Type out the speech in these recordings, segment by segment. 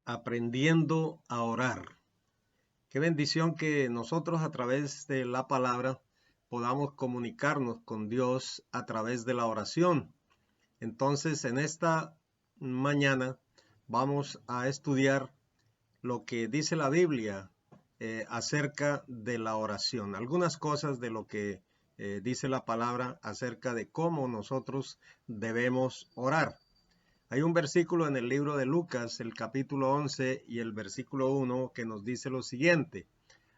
Aprendiendo a orar. Qué bendición que nosotros a través de la palabra podamos comunicarnos con Dios a través de la oración. Entonces, en esta mañana vamos a estudiar lo que dice la Biblia acerca de la oración. Algunas cosas de lo que dice la palabra acerca de cómo nosotros debemos orar. Hay un versículo en el libro de Lucas, el capítulo 11 y el versículo 1, que nos dice lo siguiente.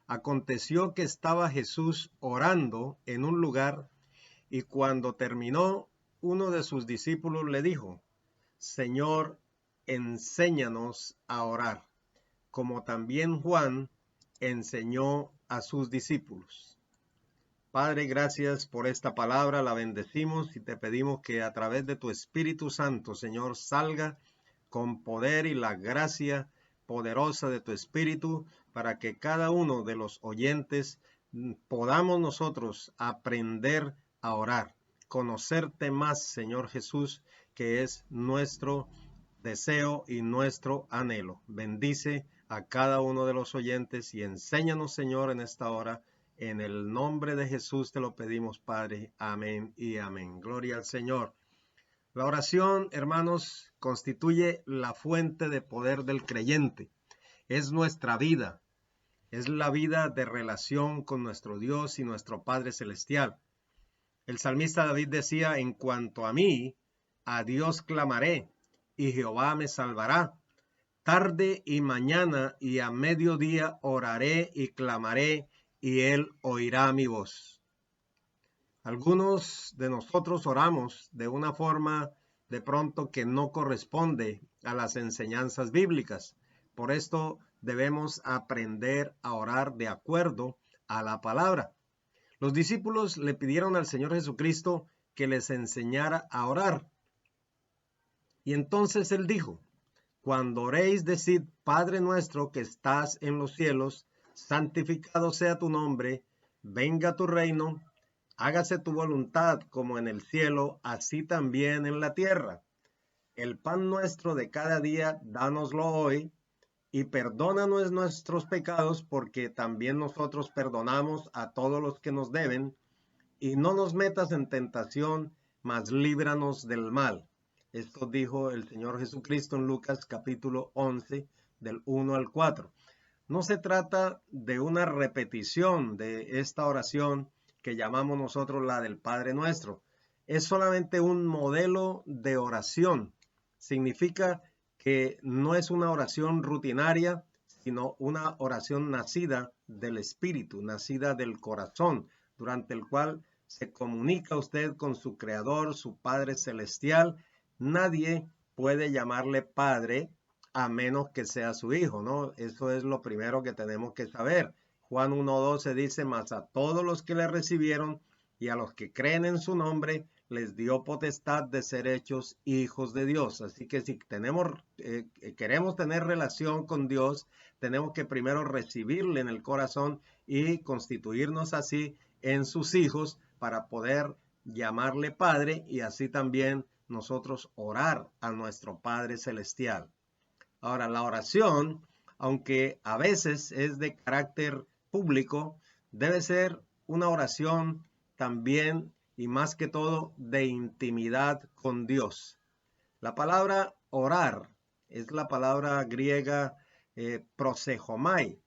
Aconteció que estaba Jesús orando en un lugar y cuando terminó, uno de sus discípulos le dijo, Señor, enséñanos a orar, como también Juan enseñó a sus discípulos. Padre, gracias por esta palabra, la bendecimos y te pedimos que a través de tu Espíritu Santo, Señor, salga con poder y la gracia poderosa de tu Espíritu para que cada uno de los oyentes podamos nosotros aprender a orar, conocerte más, Señor Jesús, que es nuestro deseo y nuestro anhelo. Bendice a cada uno de los oyentes y enséñanos, Señor, en esta hora. En el nombre de Jesús te lo pedimos, Padre. Amén y amén. Gloria al Señor. La oración, hermanos, constituye la fuente de poder del creyente. Es nuestra vida. Es la vida de relación con nuestro Dios y nuestro Padre Celestial. El salmista David decía, en cuanto a mí, a Dios clamaré, y Jehová me salvará. Tarde y mañana y a mediodía oraré y clamaré, y él oirá mi voz. Algunos de nosotros oramos de una forma de pronto que no corresponde a las enseñanzas bíblicas. Por esto debemos aprender a orar de acuerdo a la palabra. Los discípulos le pidieron al Señor Jesucristo que les enseñara a orar. Y entonces él dijo, cuando oréis, decid, Padre nuestro que estás en los cielos, santificado sea tu nombre, venga tu reino, hágase tu voluntad como en el cielo, así también en la tierra. El pan nuestro de cada día, dánoslo hoy, y perdónanos nuestros pecados, porque también nosotros perdonamos a todos los que nos deben, y no nos metas en tentación, mas líbranos del mal. Esto dijo el Señor Jesucristo en Lucas capítulo 11, del 1 al 4. No se trata de una repetición de esta oración que llamamos nosotros la del Padre Nuestro. Es solamente un modelo de oración. Significa que no es una oración rutinaria, sino una oración nacida del Espíritu, nacida del corazón, durante el cual se comunica usted con su Creador, su Padre Celestial. Nadie puede llamarle Padre a menos que sea su hijo, ¿no? Eso es lo primero que tenemos que saber. Juan 1:12 dice, mas a todos los que le recibieron y a los que creen en su nombre, les dio potestad de ser hechos hijos de Dios. Así que si queremos tener relación con Dios, tenemos que primero recibirle en el corazón y constituirnos así en sus hijos para poder llamarle Padre y así también nosotros orar a nuestro Padre Celestial. Ahora, la oración, aunque a veces es de carácter público, debe ser una oración también y más que todo de intimidad con Dios. La palabra orar es la palabra griega prosejomai,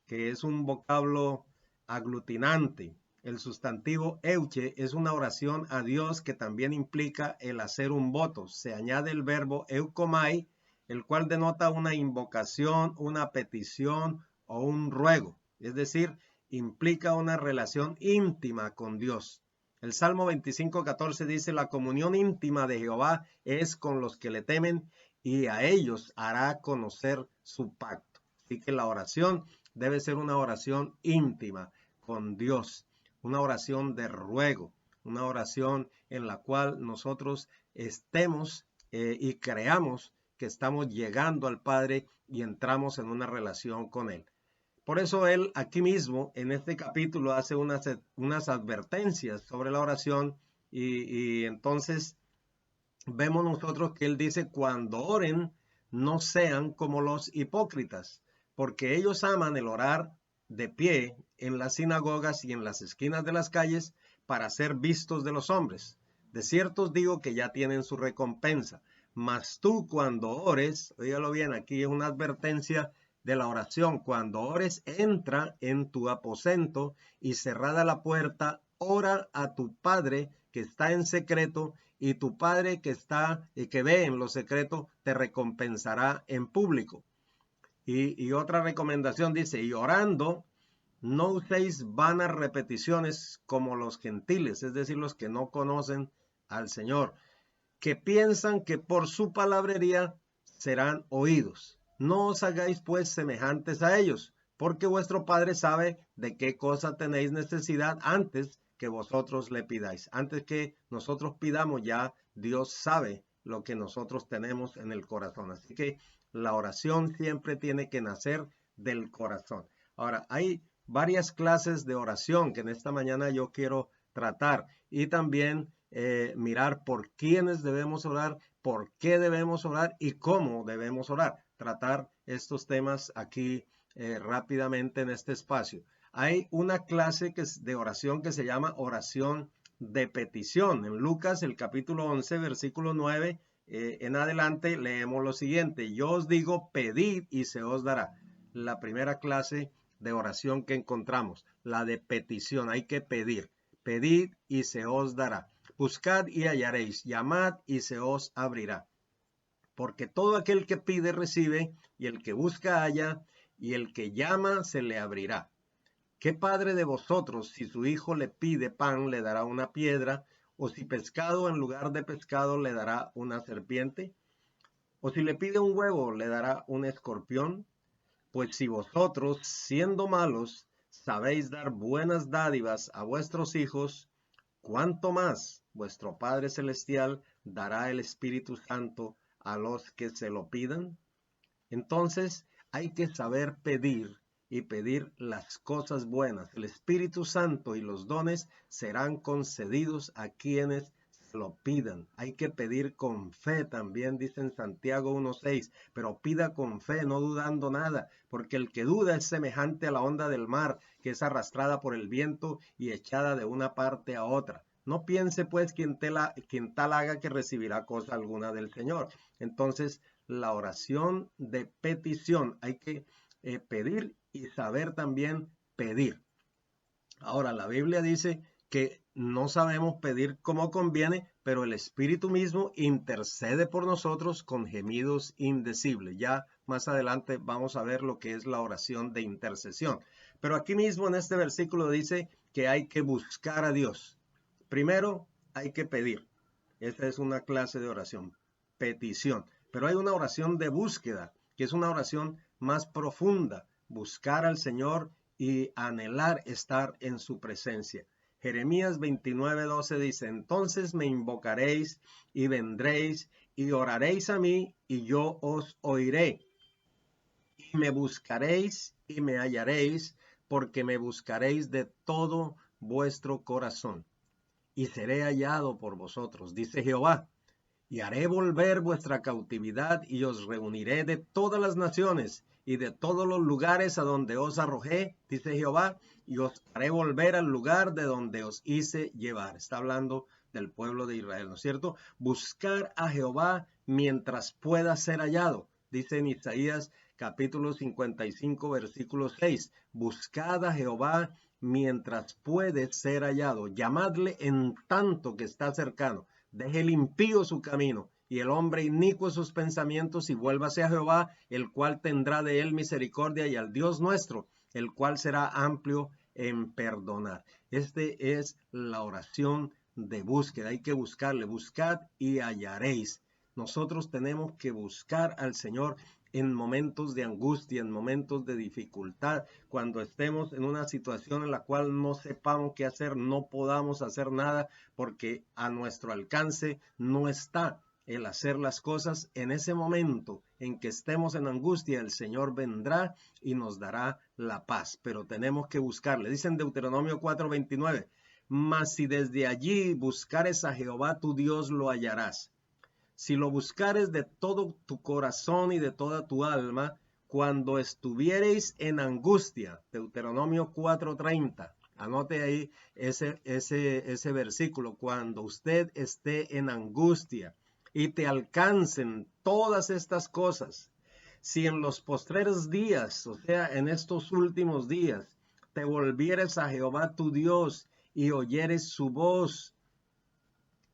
que es un vocablo aglutinante. El sustantivo euche es una oración a Dios que también implica el hacer un voto. Se añade el verbo eukomai, el cual denota una invocación, una petición o un ruego. Es decir, implica una relación íntima con Dios. El Salmo 25:14 dice, la comunión íntima de Jehová es con los que le temen y a ellos hará conocer su pacto. Así que la oración debe ser una oración íntima con Dios, una oración de ruego, una oración en la cual nosotros estemos y creamos que estamos llegando al Padre y entramos en una relación con Él. Por eso Él aquí mismo, en este capítulo, hace unas advertencias sobre la oración y entonces vemos nosotros que Él dice, cuando oren, no sean como los hipócritas, porque ellos aman el orar de pie en las sinagogas y en las esquinas de las calles para ser vistos de los hombres. De cierto os digo que ya tienen su recompensa. Mas tú cuando ores, oígalo bien, aquí es una advertencia de la oración, cuando ores, entra en tu aposento y cerrada la puerta, ora a tu Padre que está en secreto, y tu Padre que está y que ve en lo secreto te recompensará en público. Y otra recomendación dice, y orando, no uséis vanas repeticiones como los gentiles, es decir, los que no conocen al Señor, que piensan que por su palabrería serán oídos. No os hagáis pues semejantes a ellos, porque vuestro Padre sabe de qué cosa tenéis necesidad antes que vosotros le pidáis. Antes que nosotros pidamos, ya Dios sabe lo que nosotros tenemos en el corazón. Así que la oración siempre tiene que nacer del corazón. Ahora, hay varias clases de oración que en esta mañana yo quiero tratar, y también mirar por quiénes debemos orar, por qué debemos orar y cómo debemos orar. Tratar estos temas aquí rápidamente en este espacio. Hay una clase de oración que se llama oración de petición. En Lucas, el capítulo 11, versículo 9 en adelante, leemos lo siguiente: yo os digo, pedid y se os dará. La primera clase de oración que encontramos, la de petición. Hay que pedir. Pedid y se os dará. Buscad y hallaréis. Llamad y se os abrirá. Porque todo aquel que pide recibe, y el que busca halla, y el que llama se le abrirá. ¿Qué padre de vosotros, si su hijo le pide pan, le dará una piedra? ¿O si pescado en lugar de pescado le dará una serpiente? ¿O si le pide un huevo, le dará un escorpión? Pues si vosotros, siendo malos, sabéis dar buenas dádivas a vuestros hijos, ¿cuánto más vuestro Padre Celestial dará el Espíritu Santo a los que se lo pidan? Entonces hay que saber pedir y pedir las cosas buenas. El Espíritu Santo y los dones serán concedidos a quienes lo pidan. Hay que pedir con fe también, dice en Santiago 1:6, pero pida con fe, no dudando nada, porque el que duda es semejante a la onda del mar, que es arrastrada por el viento y echada de una parte a otra. No piense pues quien tal haga que recibirá cosa alguna del Señor. Entonces, la oración de petición, hay que pedir y saber también pedir. Ahora, la Biblia dice que no sabemos pedir como conviene, pero el Espíritu mismo intercede por nosotros con gemidos indecibles. Ya más adelante vamos a ver lo que es la oración de intercesión. Pero aquí mismo en este versículo dice que hay que buscar a Dios. Primero hay que pedir. Esta es una clase de oración, petición. Pero hay una oración de búsqueda, que es una oración más profunda. Buscar al Señor y anhelar estar en su presencia. Jeremías 29:12 dice: entonces me invocaréis y vendréis y oraréis a mí y yo os oiré. Y me buscaréis y me hallaréis, porque me buscaréis de todo vuestro corazón. Y seré hallado por vosotros, dice Jehová. Y haré volver vuestra cautividad y os reuniré de todas las naciones y de todos los lugares a donde os arrojé, dice Jehová, y os haré volver al lugar de donde os hice llevar. Está hablando del pueblo de Israel, ¿no es cierto? Buscar a Jehová mientras pueda ser hallado, dice en Isaías capítulo 55, versículo 6. Buscad a Jehová mientras puede ser hallado. Llamadle en tanto que está cercano. Deje el impío su camino y el hombre inicuo sus pensamientos, y vuélvase a Jehová, el cual tendrá de él misericordia, y al Dios nuestro, el cual será amplio en perdonar. Este es la oración de búsqueda. Hay que buscarle. Buscad y hallaréis. Nosotros tenemos que buscar al Señor en momentos de angustia, en momentos de dificultad, cuando estemos en una situación en la cual no sepamos qué hacer, no podamos hacer nada, porque a nuestro alcance no está el hacer las cosas. En ese momento en que estemos en angustia, el Señor vendrá y nos dará la paz, pero tenemos que buscarle. Dice en Deuteronomio 4:29, mas si desde allí buscares a Jehová tu Dios, lo hallarás. si lo buscares de todo tu corazón y de toda tu alma, cuando estuviereis en angustia. Deuteronomio 4:30. Anote ahí ese versículo. Cuando usted esté en angustia y te alcancen todas estas cosas, si en los postreros días, o sea, en estos últimos días, te volvieres a Jehová tu Dios y oyeres su voz.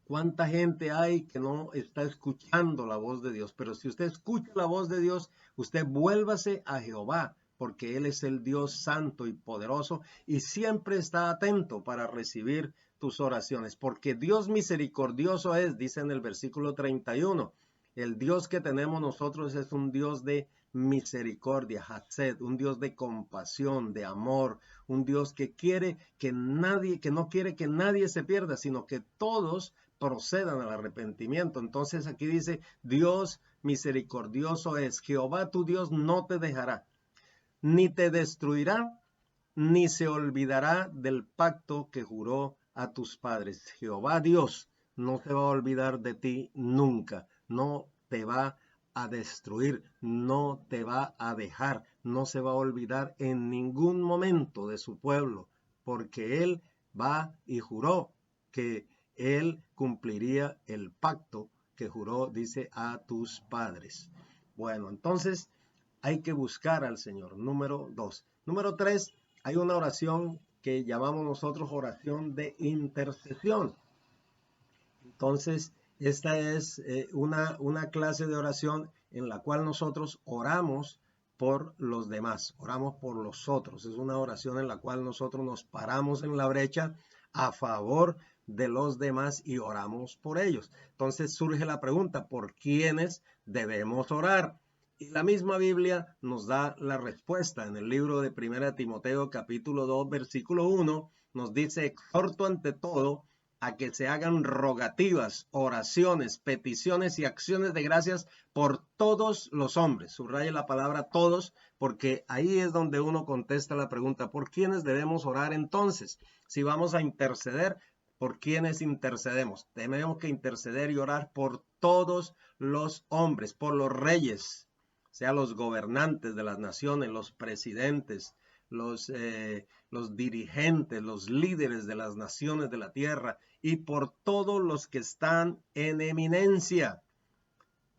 ¿Cuánta gente hay que no está escuchando la voz de Dios? Pero si usted escucha la voz de Dios, usted vuélvase a Jehová, porque Él es el Dios santo y poderoso y siempre está atento para recibir tus oraciones. Porque Dios misericordioso es, dice en el versículo 31. El Dios que tenemos nosotros es un Dios de misericordia, Hatzed, un Dios de compasión, de amor, un Dios que quiere que nadie, que no quiere que nadie se pierda, sino que todos procedan al arrepentimiento. Entonces aquí dice, Dios misericordioso es, Jehová tu Dios no te dejará, ni te destruirá, ni se olvidará del pacto que juró a tus padres. Jehová Dios no se va a olvidar de ti nunca, no te va a destruir, no te va a dejar, no se va a olvidar en ningún momento de su pueblo, porque Él va y juró que Él cumpliría el pacto que juró, dice, a tus padres. Bueno, entonces hay que buscar al Señor. Número 2. Número 3, hay una oración que llamamos nosotros oración de intercesión. Entonces, esta es una clase de oración en la cual nosotros oramos por los demás, oramos por los otros. Es una oración en la cual nosotros nos paramos en la brecha a favor de los demás y oramos por ellos. Entonces surge la pregunta, ¿por quiénes debemos orar? Y la misma Biblia nos da la respuesta. En el libro de 1 Timoteo capítulo 2 versículo 1 nos dice, exhorto ante todo a que se hagan rogativas, oraciones, peticiones y acciones de gracias por todos los hombres. Subraye la palabra todos, porque ahí es donde uno contesta la pregunta, ¿por quiénes debemos orar entonces? Si vamos a interceder, ¿por quiénes intercedemos? Tenemos que interceder y orar por todos los hombres, por los reyes, sea los gobernantes de las naciones, los presidentes, los dirigentes, los líderes de las naciones de la tierra y por todos los que están en eminencia,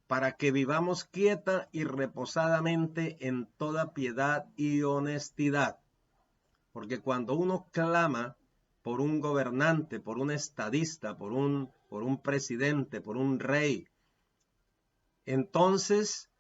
para que vivamos quieta y reposadamente en toda piedad y honestidad. Porque cuando uno clama por un gobernante, por un estadista, por un presidente, por un rey, entonces,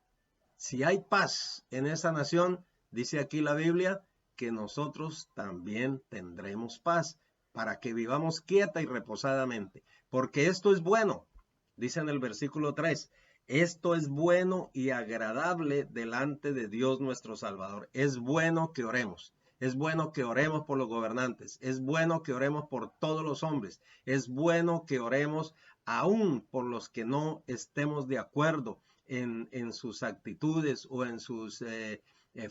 si hay paz en esa nación, dice aquí la Biblia, que nosotros también tendremos paz, para que vivamos quieta y reposadamente. Porque esto es bueno, dice en el versículo 3, esto es bueno y agradable delante de Dios nuestro Salvador. Es bueno que oremos. Es bueno que oremos por los gobernantes. Es bueno que oremos por todos los hombres. Es bueno que oremos aún por los que no estemos de acuerdo en sus actitudes o en sus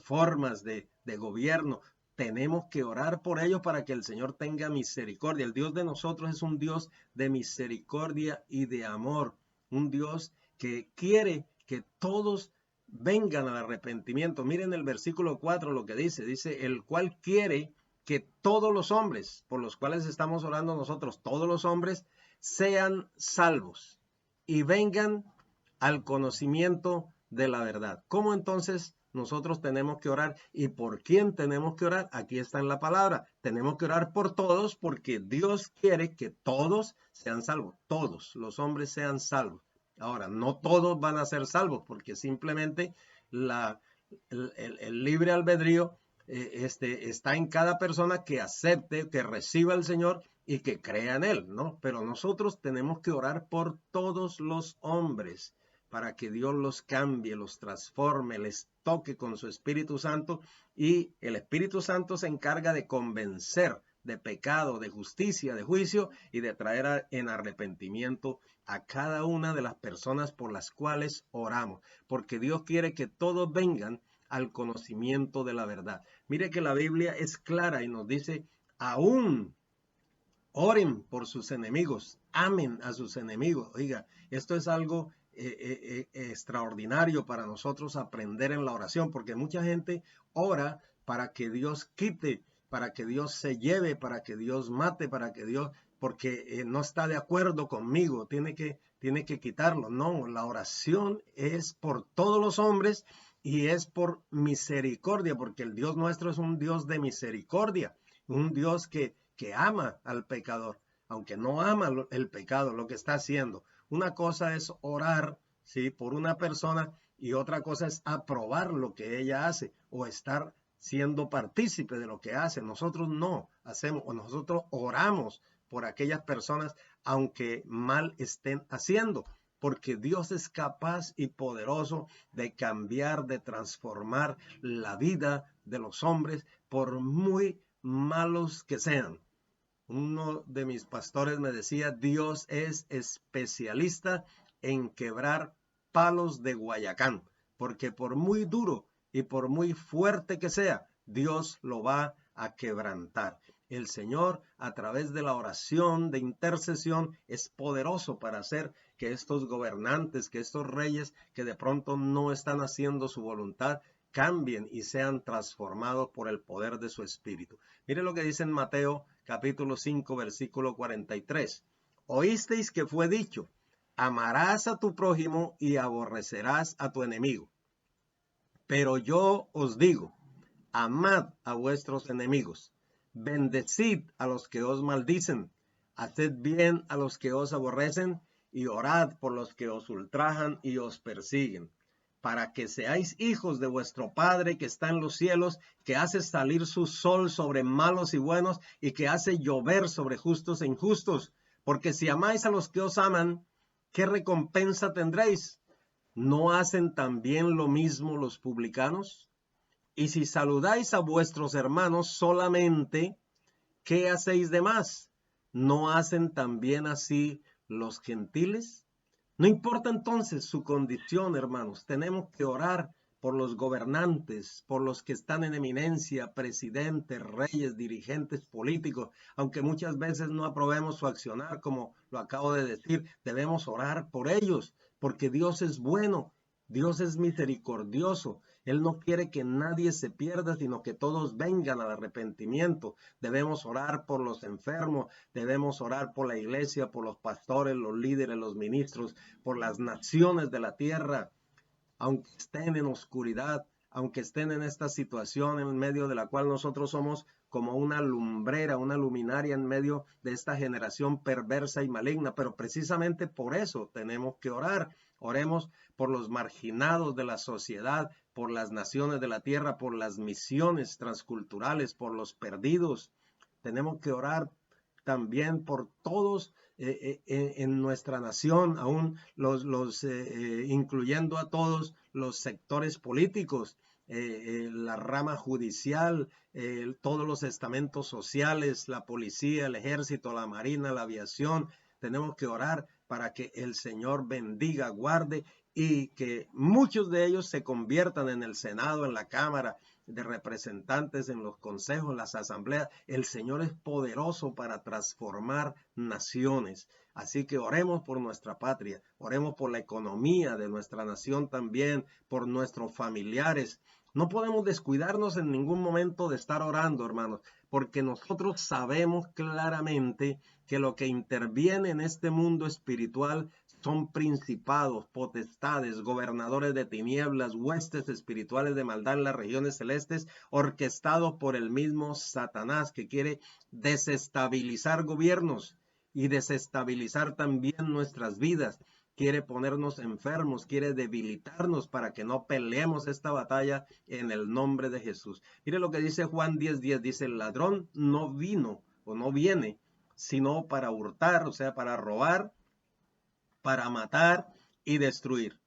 formas de gobierno. Tenemos que orar por ellos para que el Señor tenga misericordia. El Dios de nosotros es un Dios de misericordia y de amor. Un Dios que quiere que todos vengan al arrepentimiento. Miren el versículo 4 lo que dice, el cual quiere que todos los hombres por los cuales estamos orando nosotros, todos los hombres, sean salvos y vengan al conocimiento de la verdad. ¿Cómo entonces nosotros tenemos que orar? ¿Y por quién tenemos que orar? Aquí está en la palabra. Tenemos que orar por todos porque Dios quiere que todos sean salvos. Todos los hombres sean salvos. Ahora, no todos van a ser salvos porque simplemente el libre albedrío está en cada persona que acepte, que reciba al Señor y que crea en Él, ¿no? Pero nosotros tenemos que orar por todos los hombres para que Dios los cambie, los transforme, les toque con su Espíritu Santo y el Espíritu Santo se encarga de convencer de pecado, de justicia, de juicio y de traer en arrepentimiento a cada una de las personas por las cuales oramos, porque Dios quiere que todos vengan al conocimiento de la verdad. Mire que la Biblia es clara y nos dice, aún oren por sus enemigos, amen a sus enemigos. Oiga, esto es algo extraordinario para nosotros aprender en la oración, porque mucha gente ora para que Dios quite, para que Dios se lleve, para que Dios mate, para que Dios, porque no está de acuerdo conmigo, tiene que quitarlo. No, la oración es por todos los hombres y es por misericordia, porque el Dios nuestro es un Dios de misericordia, un Dios que ama al pecador, aunque no ama el pecado, lo que está haciendo. Una cosa es orar, ¿sí?, por una persona y otra cosa es aprobar lo que ella hace o estar siendo partícipe de lo que hace. Nosotros no hacemos, o nosotros oramos por aquellas personas aunque mal estén haciendo, porque Dios es capaz y poderoso de cambiar, de transformar la vida de los hombres por muy malos que sean. Uno de mis pastores me decía, Dios es especialista en quebrar palos de Guayacán, porque por muy duro y por muy fuerte que sea, Dios lo va a quebrantar. El Señor, a través de la oración de intercesión, es poderoso para hacer que estos gobernantes, que estos reyes que de pronto no están haciendo su voluntad, cambien y sean transformados por el poder de su Espíritu. Mire lo que dice en Mateo capítulo 5, versículo 43. Oísteis que fue dicho, amarás a tu prójimo y aborrecerás a tu enemigo. Pero yo os digo, amad a vuestros enemigos, bendecid a los que os maldicen, haced bien a los que os aborrecen y orad por los que os ultrajan y os persiguen, para que seáis hijos de vuestro Padre que está en los cielos, que hace salir su sol sobre malos y buenos y que hace llover sobre justos e injustos. Porque si amáis a los que os aman, ¿qué recompensa tendréis? ¿No hacen también lo mismo los publicanos? Y si saludáis a vuestros hermanos solamente, ¿qué hacéis de más? ¿No hacen también así los gentiles? No importa entonces su condición, hermanos, tenemos que orar por los gobernantes, por los que están en eminencia, presidentes, reyes, dirigentes políticos, aunque muchas veces no aprobemos su accionar, como lo acabo de decir, debemos orar por ellos, porque Dios es bueno, Dios es misericordioso, Él no quiere que nadie se pierda, sino que todos vengan al arrepentimiento. Debemos orar por los enfermos, debemos orar por la iglesia, por los pastores, los líderes, los ministros, por las naciones de la tierra, aunque estén en oscuridad, aunque estén en esta situación en medio de la cual nosotros somos como una lumbrera, una luminaria en medio de esta generación perversa y maligna, pero precisamente por eso tenemos que orar. Oremos por los marginados de la sociedad, por las naciones de la tierra, por las misiones transculturales, por los perdidos. Tenemos que orar también por todos en nuestra nación, aún incluyendo a todos los sectores políticos, la rama judicial, todos los estamentos sociales, la policía, el ejército, la marina, la aviación. Tenemos que orar para que el Señor bendiga, guarde y que muchos de ellos se conviertan en el Senado, en la Cámara de Representantes, en los consejos, las asambleas. El Señor es poderoso para transformar naciones. Así que oremos por nuestra patria, oremos por la economía de nuestra nación también, por nuestros familiares. No podemos descuidarnos en ningún momento de estar orando, hermanos, porque nosotros sabemos claramente que lo que interviene en este mundo espiritual son principados, potestades, gobernadores de tinieblas, huestes espirituales de maldad en las regiones celestes, orquestados por el mismo Satanás, que quiere desestabilizar gobiernos y desestabilizar también nuestras vidas. Quiere ponernos enfermos, quiere debilitarnos para que no peleemos esta batalla en el nombre de Jesús. Mire lo que dice Juan 10:10, dice, el ladrón no vino o no viene, sino para hurtar, o sea, para robar, para matar y destruir.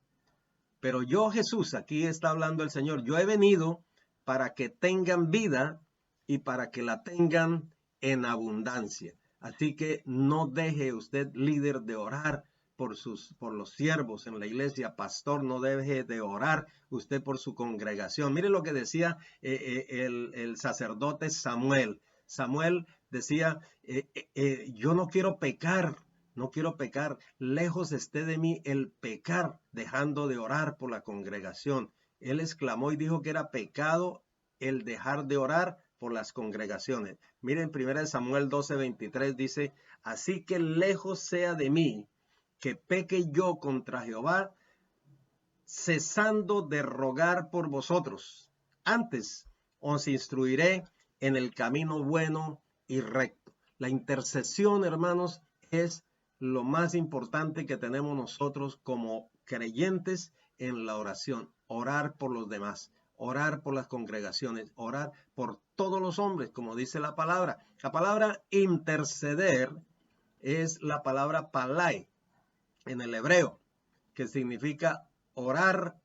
Pero yo, Jesús, aquí está hablando el Señor, yo he venido para que tengan vida y para que la tengan en abundancia. Así que no deje usted, líder, de orar por los siervos en la iglesia, pastor, no deje de orar usted por su congregación. Mire lo que decía el sacerdote Samuel. Samuel decía, yo no quiero pecar, no quiero pecar, lejos esté de mí el pecar, dejando de orar por la congregación. Él exclamó y dijo que era pecado el dejar de orar por las congregaciones. Miren, 1 Samuel 12:23 dice, así que lejos sea de mí que peque yo contra Jehová, cesando de rogar por vosotros. Antes os instruiré en el camino bueno y recto. La intercesión, hermanos, es lo más importante que tenemos nosotros como creyentes en la oración. Orar por los demás, orar por las congregaciones, orar por todos los hombres, como dice la palabra. La palabra interceder es la palabra palai en el hebreo, que significa orar,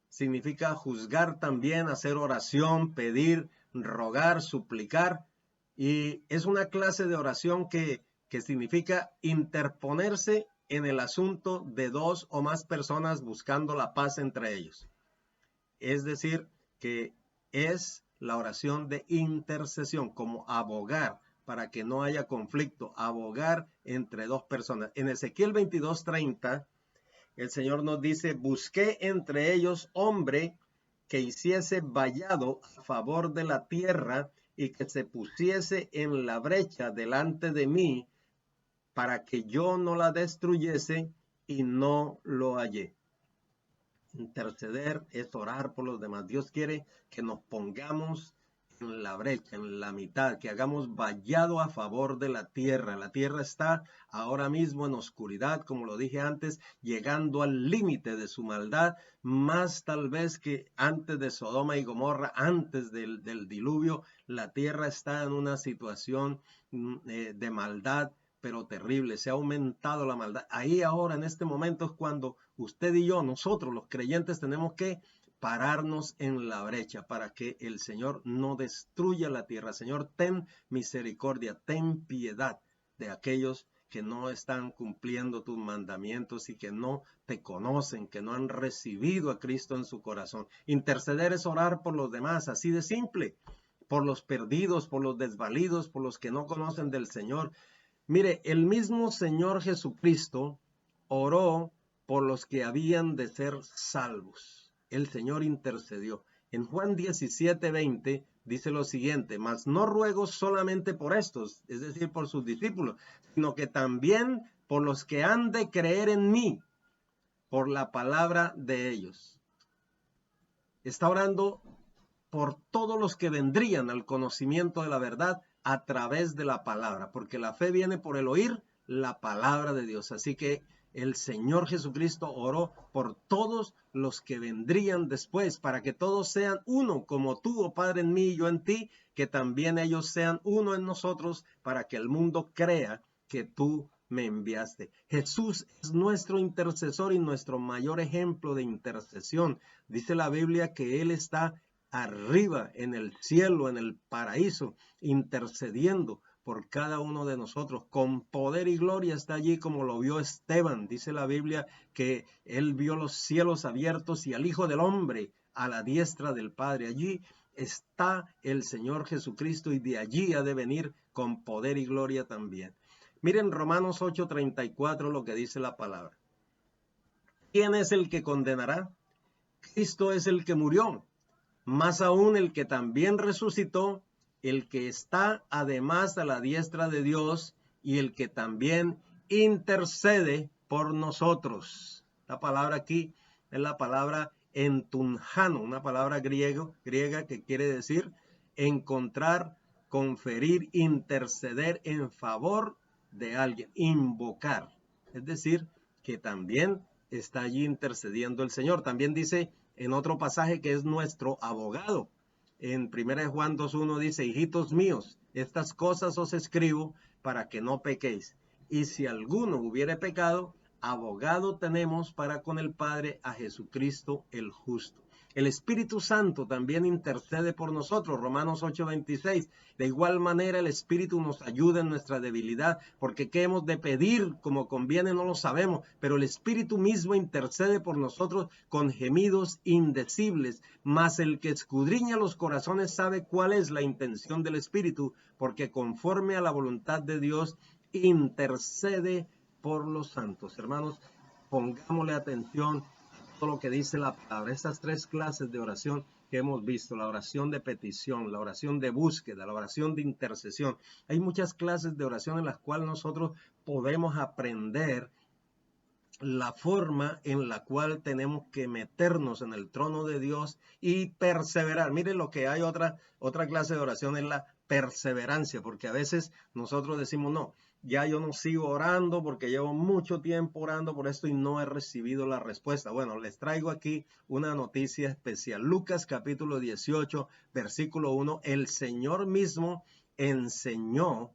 significa juzgar también, hacer oración, pedir, rogar, suplicar. Y es una clase de oración que significa interponerse en el asunto de dos o más personas buscando la paz entre ellos. Es decir, que es la oración de intercesión, como abogar para que no haya conflicto, abogar entre dos personas. En Ezequiel 22:30, el Señor nos dice, busqué entre ellos hombre que hiciese vallado a favor de la tierra y que se pusiese en la brecha delante de mí para que yo no la destruyese, y no lo hallé. Interceder es orar por los demás. Dios quiere que nos pongamos en la brecha, en la mitad, que hagamos vallado a favor de la tierra. La tierra está ahora mismo en oscuridad, como lo dije antes, llegando al límite de su maldad, más tal vez que antes de Sodoma y Gomorra, antes del diluvio. La tierra está en una situación de maldad, pero terrible. Se ha aumentado la maldad. Ahí ahora, en este momento, es cuando usted y yo, nosotros los creyentes, tenemos que pararnos en la brecha para que el Señor no destruya la tierra. Señor, ten misericordia, ten piedad de aquellos que no están cumpliendo tus mandamientos y que no te conocen, que no han recibido a Cristo en su corazón. Interceder es orar por los demás, así de simple, por los perdidos, por los desvalidos, por los que no conocen del Señor. Mire, el mismo Señor Jesucristo oró por los que habían de ser salvos. El Señor intercedió. En Juan 17:20 dice lo siguiente, mas no ruego solamente por estos, es decir, por sus discípulos, sino que también por los que han de creer en mí, por la palabra de ellos. Está orando por todos los que vendrían al conocimiento de la verdad a través de la palabra, porque la fe viene por el oír la palabra de Dios. Así que el Señor Jesucristo oró por todos los que vendrían después, para que todos sean uno, como tú, oh Padre, en mí y yo en ti, que también ellos sean uno en nosotros, para que el mundo crea que tú me enviaste. Jesús es nuestro intercesor y nuestro mayor ejemplo de intercesión. Dice la Biblia que Él está arriba en el cielo, en el paraíso, intercediendo por cada uno de nosotros, con poder y gloria está allí, como lo vio Esteban. Dice la Biblia que él vio los cielos abiertos y al Hijo del Hombre a la diestra del Padre. Allí está el Señor Jesucristo y de allí ha de venir con poder y gloria también. Miren Romanos 8:34 lo que dice la palabra. ¿Quién es el que condenará? Cristo es el que murió, más aún el que también resucitó, el que está además a la diestra de Dios y el que también intercede por nosotros. La palabra aquí es la palabra entunjano, una palabra griega que quiere decir encontrar, conferir, interceder en favor de alguien, invocar. Es decir, que también está allí intercediendo el Señor. También dice en otro pasaje que es nuestro abogado. En 1 Juan 2:1 dice, hijitos míos, estas cosas os escribo para que no pequéis. Y si alguno hubiere pecado, abogado tenemos para con el Padre, a Jesucristo el justo. El Espíritu Santo también intercede por nosotros, Romanos 8:26. De igual manera el Espíritu nos ayuda en nuestra debilidad, porque qué hemos de pedir como conviene no lo sabemos, pero el Espíritu mismo intercede por nosotros con gemidos indecibles. Mas el que escudriña los corazones sabe cuál es la intención del Espíritu, porque conforme a la voluntad de Dios intercede por los santos. Hermanos, pongámosle atención a todo lo que dice la palabra. Estas tres clases de oración que hemos visto: la oración de petición, la oración de búsqueda, la oración de intercesión. Hay muchas clases de oración en las cuales nosotros podemos aprender la forma en la cual tenemos que meternos en el trono de Dios y perseverar. Miren, lo que hay otra clase de oración es la perseverancia, porque a veces nosotros decimos, no, ya yo no sigo orando porque llevo mucho tiempo orando por esto y no he recibido la respuesta. Bueno, les traigo aquí una noticia especial. Lucas capítulo 18, versículo 1, el Señor mismo enseñó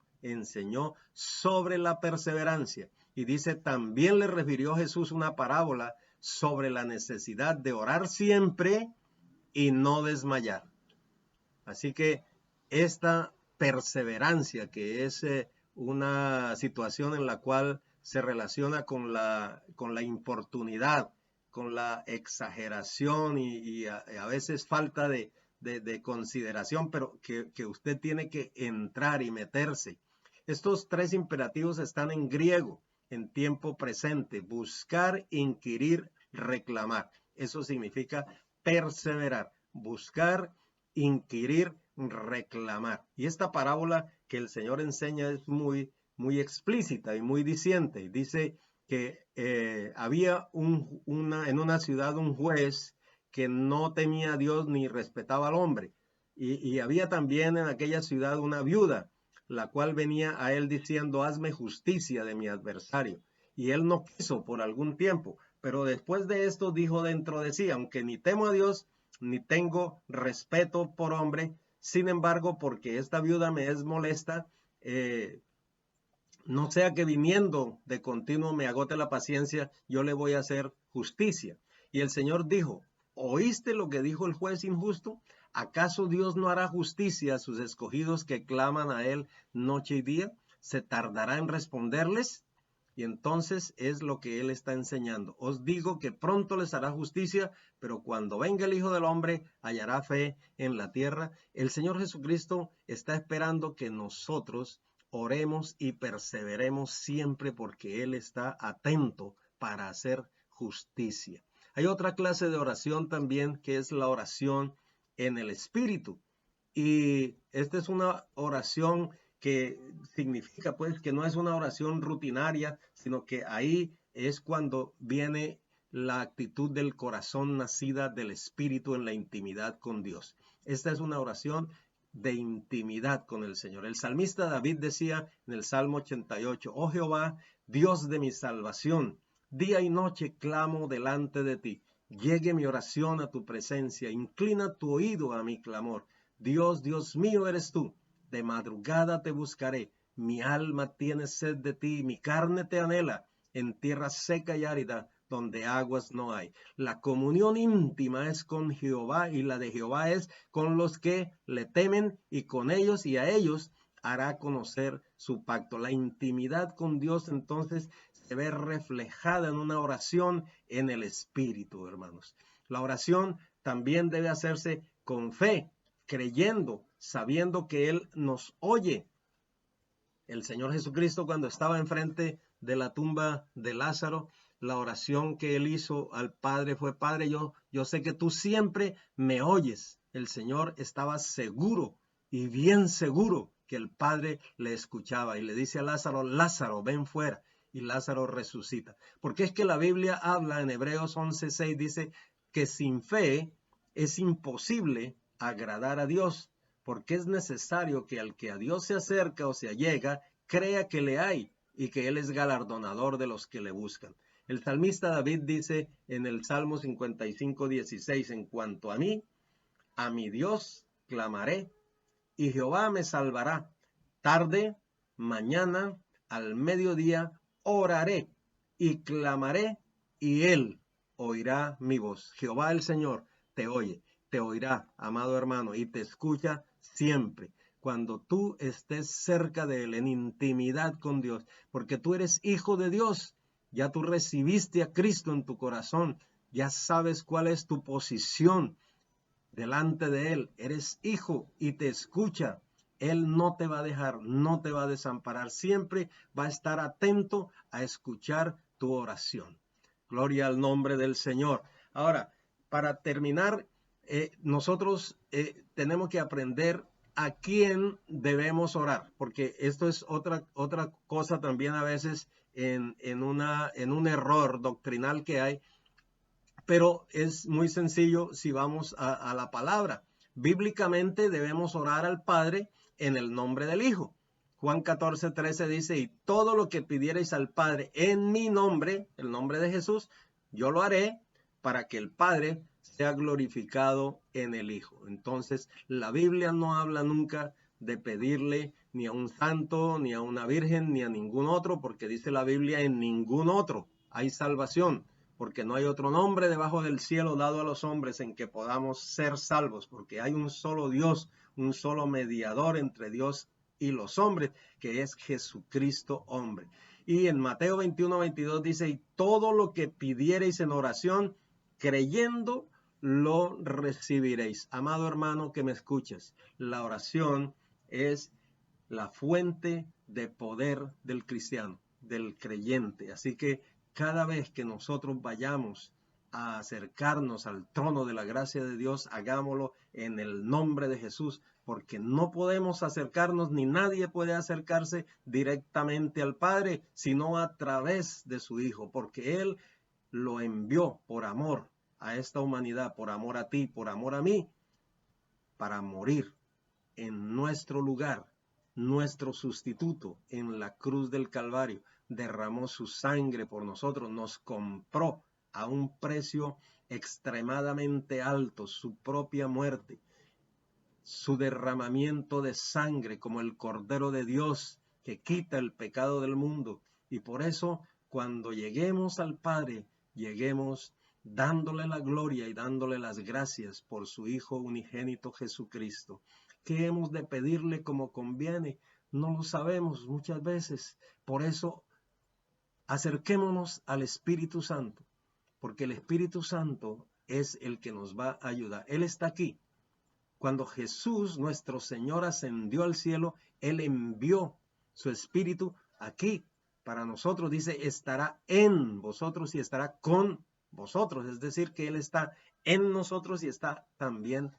sobre la perseverancia. Y dice, también le refirió Jesús una parábola sobre la necesidad de orar siempre y no desmayar. Así que esta perseverancia, que es una situación en la cual se relaciona con la importunidad, con la exageración y a veces falta de consideración, pero que usted tiene que entrar y meterse. Estos tres imperativos están en griego, en tiempo presente: buscar, inquirir, reclamar. Eso significa perseverar, buscar, inquirir, reclamar. Y esta parábola que el Señor enseña es muy explícita y muy diciente. Dice que había en una ciudad un juez que no temía a Dios ni respetaba al hombre. Y había también en aquella ciudad una viuda, la cual venía a él diciendo, hazme justicia de mi adversario. Y él no quiso por algún tiempo, pero después de esto dijo dentro de sí, aunque ni temo a Dios, ni tengo respeto por hombre, sin embargo, porque esta viuda me es molesta, no sea que viniendo de continuo me agote la paciencia, yo le voy a hacer justicia. Y el Señor dijo, ¿oíste lo que dijo el juez injusto? ¿Acaso Dios no hará justicia a sus escogidos que claman a Él noche y día? ¿Se tardará en responderles? Y entonces es lo que Él está enseñando. Os digo que pronto les hará justicia, pero cuando venga el Hijo del Hombre, hallará fe en la tierra. El Señor Jesucristo está esperando que nosotros oremos y perseveremos siempre, porque Él está atento para hacer justicia. Hay otra clase de oración también, que es la oración en el Espíritu. Y esta es una oración que significa pues que no es una oración rutinaria, sino que ahí es cuando viene la actitud del corazón nacida del Espíritu en la intimidad con Dios. Esta es una oración de intimidad con el Señor. El salmista David decía en el Salmo 88, oh Jehová, Dios de mi salvación, día y noche clamo delante de ti. Llegue mi oración a tu presencia, inclina tu oído a mi clamor. Dios, Dios mío eres tú, de madrugada te buscaré. Mi alma tiene sed de ti, mi carne te anhela, en tierra seca y árida, donde aguas no hay. La comunión íntima es con Jehová, y la de Jehová es con los que le temen, y con ellos y a ellos hará conocer su pacto. La intimidad con Dios entonces se ve reflejada en una oración en el Espíritu, hermanos. La oración también debe hacerse con fe, creyendo, sabiendo que Él nos oye. El Señor Jesucristo, cuando estaba enfrente de la tumba de Lázaro, la oración que Él hizo al Padre fue, Padre, yo sé que tú siempre me oyes. El Señor estaba seguro y bien seguro que el Padre le escuchaba, y le dice a Lázaro, Lázaro, ven fuera. Y Lázaro resucita. Porque es que la Biblia habla en Hebreos 11:6, dice que sin fe es imposible agradar a Dios, porque es necesario que al que a Dios se acerca o se allega, crea que le hay y que Él es galardonador de los que le buscan. El salmista David dice en el Salmo 55:16, en cuanto a mí, a mi Dios clamaré, y Jehová me salvará. Tarde, mañana, al mediodía, oraré y clamaré, y Él oirá mi voz. Jehová el Señor te oye, te oirá, amado hermano, y te escucha siempre, cuando tú estés cerca de Él, en intimidad con Dios, porque tú eres hijo de Dios, ya tú recibiste a Cristo en tu corazón, ya sabes cuál es tu posición delante de Él, eres hijo y te escucha. Él no te va a dejar, no te va a desamparar. Siempre va a estar atento a escuchar tu oración. Gloria al nombre del Señor. Ahora, para terminar, nosotros tenemos que aprender a quién debemos orar, porque esto es otra cosa también a veces en un error doctrinal que hay, pero es muy sencillo si vamos a la palabra. Bíblicamente debemos orar al Padre en el nombre del Hijo. Juan 14:13 dice, y todo lo que pidierais al Padre en mi nombre, el nombre de Jesús, yo lo haré para que el Padre sea glorificado en el Hijo. Entonces, la Biblia no habla nunca de pedirle ni a un santo, ni a una virgen, ni a ningún otro, porque dice la Biblia, en ningún otro hay salvación, porque no hay otro nombre debajo del cielo dado a los hombres en que podamos ser salvos, porque hay un solo Dios, un solo mediador entre Dios y los hombres, que es Jesucristo hombre. Y en Mateo 21:22 dice, y todo lo que pidiereis en oración, creyendo, lo recibiréis. Amado hermano que me escuchas, la oración es la fuente de poder del cristiano, del creyente. Así que cada vez que nosotros vayamos a acercarnos al trono de la gracia de Dios, hagámoslo en el nombre de Jesús, porque no podemos acercarnos, ni nadie puede acercarse directamente al Padre, sino a través de su Hijo, porque Él lo envió por amor a esta humanidad, por amor a ti, por amor a mí, para morir en nuestro lugar, nuestro sustituto en la cruz del Calvario, derramó su sangre por nosotros, nos compró a un precio extremadamente alto, su propia muerte, su derramamiento de sangre como el Cordero de Dios que quita el pecado del mundo. Y por eso, cuando lleguemos al Padre, lleguemos dándole la gloria y dándole las gracias por su Hijo unigénito Jesucristo. ¿Qué hemos de pedirle como conviene? No lo sabemos muchas veces. Por eso, acerquémonos al Espíritu Santo, porque el Espíritu Santo es el que nos va a ayudar. Él está aquí. Cuando Jesús, nuestro Señor, ascendió al cielo, Él envió su Espíritu aquí para nosotros. Dice, estará en vosotros y estará con vosotros. Es decir, que Él está en nosotros y está también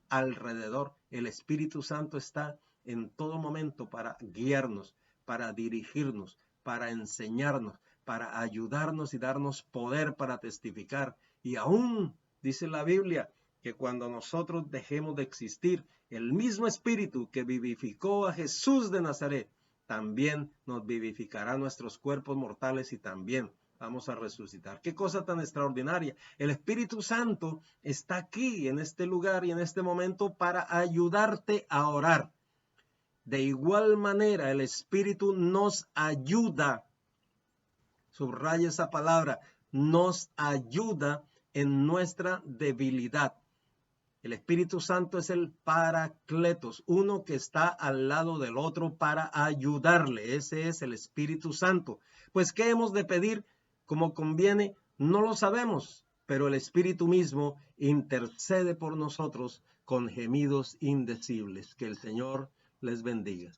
alrededor. El Espíritu Santo está en todo momento para guiarnos, para dirigirnos, para enseñarnos, para ayudarnos y darnos poder para testificar. Y aún, dice la Biblia, que cuando nosotros dejemos de existir, el mismo Espíritu que vivificó a Jesús de Nazaret, también nos vivificará nuestros cuerpos mortales y también vamos a resucitar. Qué cosa tan extraordinaria. El Espíritu Santo está aquí, en este lugar y en este momento para ayudarte a orar. De igual manera, el Espíritu nos ayuda, subraya esa palabra, nos ayuda en nuestra debilidad. El Espíritu Santo es el Paracletos, uno que está al lado del otro para ayudarle. Ese es el Espíritu Santo. Pues, ¿qué hemos de pedir como conviene? No lo sabemos, pero el Espíritu mismo intercede por nosotros con gemidos indecibles. Que el Señor les bendiga.